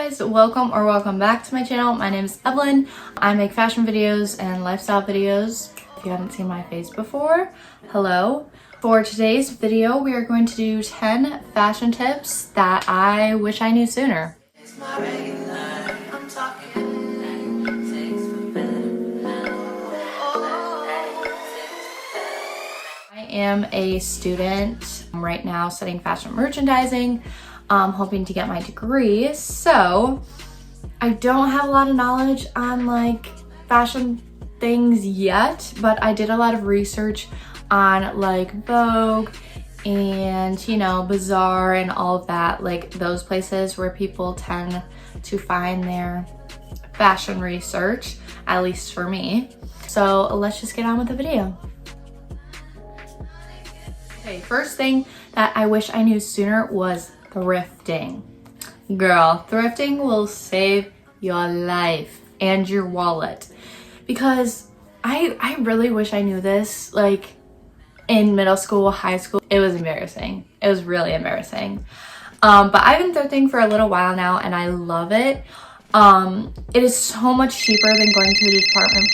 guys, welcome back to my channel. My name is Evelyn. I make fashion videos and lifestyle videos. If you haven't seen my face before, hello. For today's video, we are going to do 10 fashion tips that I wish I knew sooner. I am a student right now studying fashion merchandising, hoping to get my degree. So I don't have a lot of knowledge on like fashion things yet, but I did a lot of research on like Vogue and, you know, Bazaar and all of that, like those places where people tend to find their fashion research, at least for me. So let's just get on with the video. Okay, first thing that I wish I knew sooner was thrifting. Girl, thrifting will save your life and your wallet, because I really wish I knew this like in middle school, high school. It was embarrassing. It was really embarrassing. But I've been thrifting for a little while now and I love it. It is so much cheaper than going to a department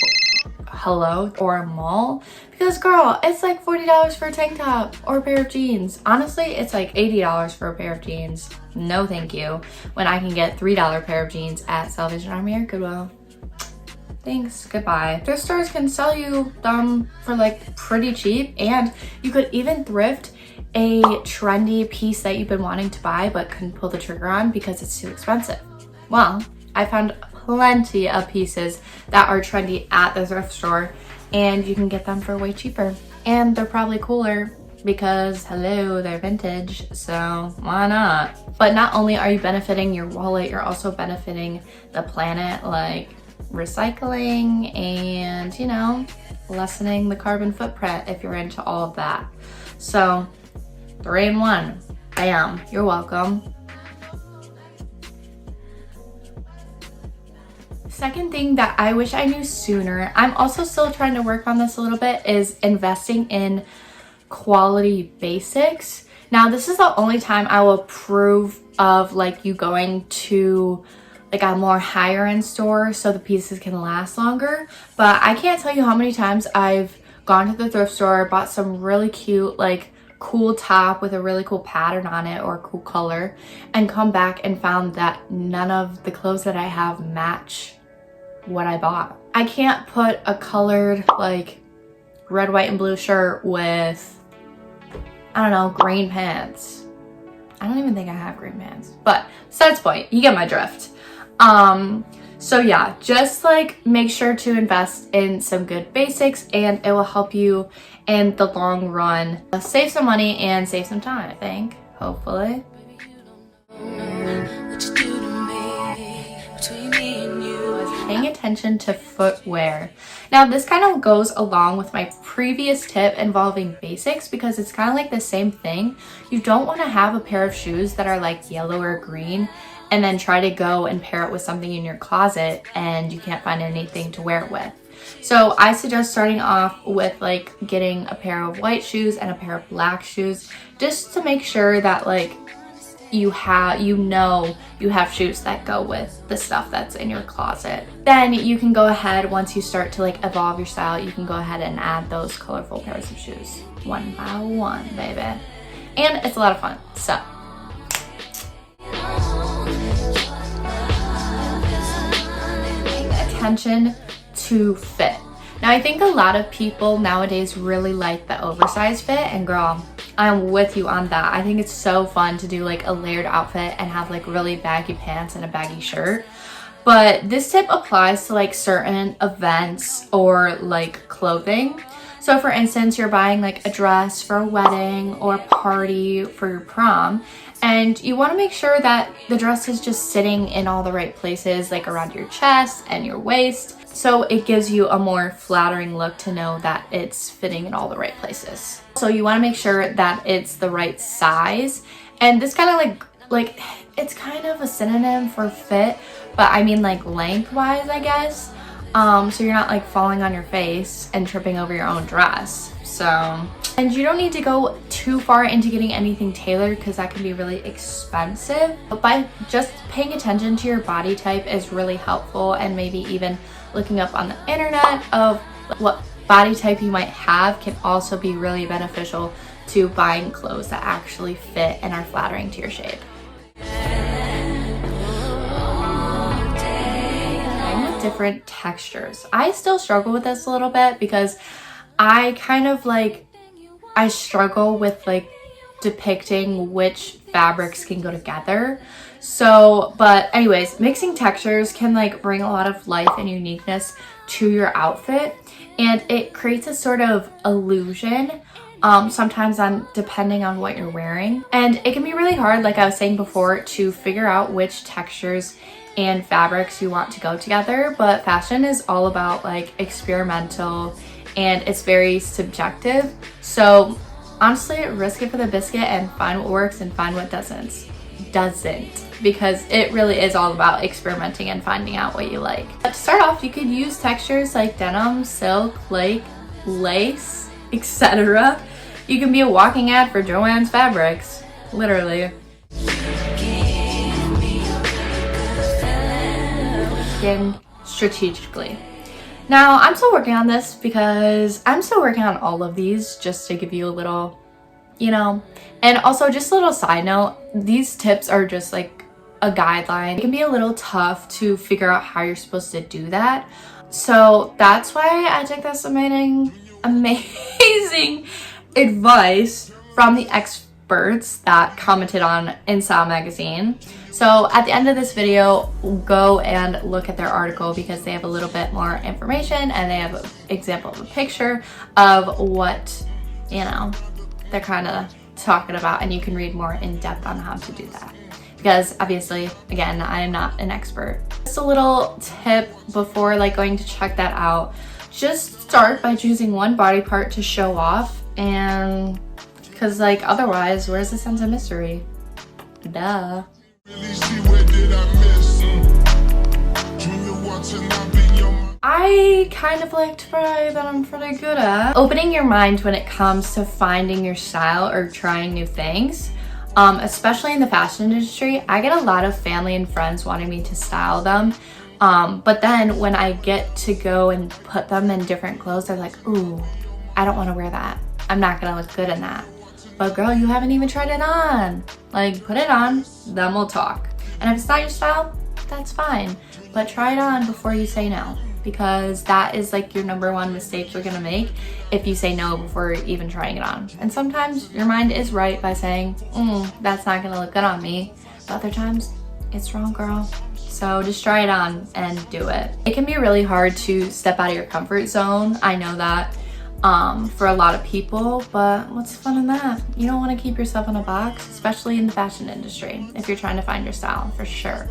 or a mall, because girl, it's like $40 for a tank top or a pair of jeans. Honestly, it's like $80 for a pair of jeans. No thank you, when I can get $3 pair of jeans at Salvation Army or Goodwill. Thanks, goodbye. Thrift stores can sell you them for like pretty cheap, and you could even thrift a trendy piece that you've been wanting to buy but couldn't pull the trigger on because it's too expensive. Well, I found plenty of pieces that are trendy at the thrift store, and you can get them for way cheaper, and they're probably cooler because hello, they're vintage, so why not? But not only are you benefiting your wallet, you're also benefiting the planet, like recycling and, you know, lessening the carbon footprint if you're into all of that. So 3 in 1, bam, you're welcome. Second thing that I wish I knew sooner, I'm also still trying to work on this a little bit, is investing in quality basics. Now, this is the only time I will approve of like you going to like a more higher end store so the pieces can last longer. But I can't tell you how many times I've gone to the thrift store, bought some really cute like cool top with a really cool pattern on it or a cool color, and come back and found that none of the clothes that I have match what I bought. I can't put a colored like red, white, and blue shirt with, I don't know, green pants. I don't even think I have green pants, but besides the point, you get my drift. So yeah, just like make sure to invest in some good basics, and it will help you in the long run save some money and save some time, I think, hopefully. Paying attention to footwear. Now, this kind of goes along with my previous tip involving basics, because it's kind of like the same thing. You don't want to have a pair of shoes that are like yellow or green and then try to go and pair it with something in your closet and you can't find anything to wear it with. So I suggest starting off with like getting a pair of white shoes and a pair of black shoes, just to make sure that like you have shoes that go with the stuff that's in your closet. Then you can go ahead, once you start to like evolve your style, you can go ahead and add those colorful pairs of shoes one by one, baby. And it's a lot of fun. So attention to fit. Now, I think a lot of people nowadays really like the oversized fit, and girl, I'm with you on that. I think it's so fun to do like a layered outfit and have like really baggy pants and a baggy shirt. But this tip applies to like certain events or like clothing. So for instance, you're buying like a dress for a wedding or a party for your prom, and you want to make sure that the dress is just sitting in all the right places, like around your chest and your waist. So it gives you a more flattering look to know that it's fitting in all the right places. So you want to make sure that it's the right size. And this kind of like it's kind of a synonym for fit, but I mean like lengthwise, I guess. so you're not like falling on your face and tripping over your own dress. So, and you don't need to go too far into getting anything tailored because that can be really expensive. But by just paying attention to your body type is really helpful, and maybe even looking up on the internet of what body type you might have can also be really beneficial to buying clothes that actually fit and are flattering to your shape. Different textures. I still struggle with this a little bit because I kind of like, I struggle with like depicting which fabrics can go together. So, but anyways, mixing textures can like bring a lot of life and uniqueness to your outfit, and it creates a sort of illusion sometimes depending on what you're wearing. And it can be really hard, like I was saying before, to figure out which textures and fabrics you want to go together. But fashion is all about like experimental, and it's very subjective. So honestly, risk it for the biscuit and find what works and find what doesn't, because it really is all about experimenting and finding out what you like. But to start off, you could use textures like denim, silk, like lace, etc. You can be a walking ad for Joann's Fabrics, literally. Strategically. Now, I'm still working on this because I'm still working on all of these, just to give you a little, you know, and also just a little side note, these tips are just like a guideline. It can be a little tough to figure out how you're supposed to do that. So that's why I took this amazing advice from the experts that commented on InStyle magazine. So at the end of this video, go and look at their article because they have a little bit more information, and they have an example of a picture of what, you know, they're kind of talking about, and you can read more in depth on how to do that. Because obviously, again, I am not an expert. Just a little tip before like going to check that out. Just start by choosing one body part to show off, and because like otherwise, where's the sense of mystery? Duh. I kind of like to pray that I'm pretty good at opening your mind when it comes to finding your style or trying new things. Especially in the fashion industry, I get a lot of family and friends wanting me to style them. But then when I get to go and put them in different clothes, they're like, ooh, I don't want to wear that. I'm not gonna look good in that. But girl, you haven't even tried it on. Like, put it on, then we'll talk. And if it's not your style, that's fine. But try it on before you say no, because that is like your #1 mistake you're gonna make if you say no before even trying it on. And sometimes your mind is right by saying, that's not gonna look good on me. But other times, it's wrong, girl. So just try it on and do it. It can be really hard to step out of your comfort zone. I know that for a lot of people, but what's fun in that? You don't want to keep yourself in a box, especially in the fashion industry, if you're trying to find your style, for sure.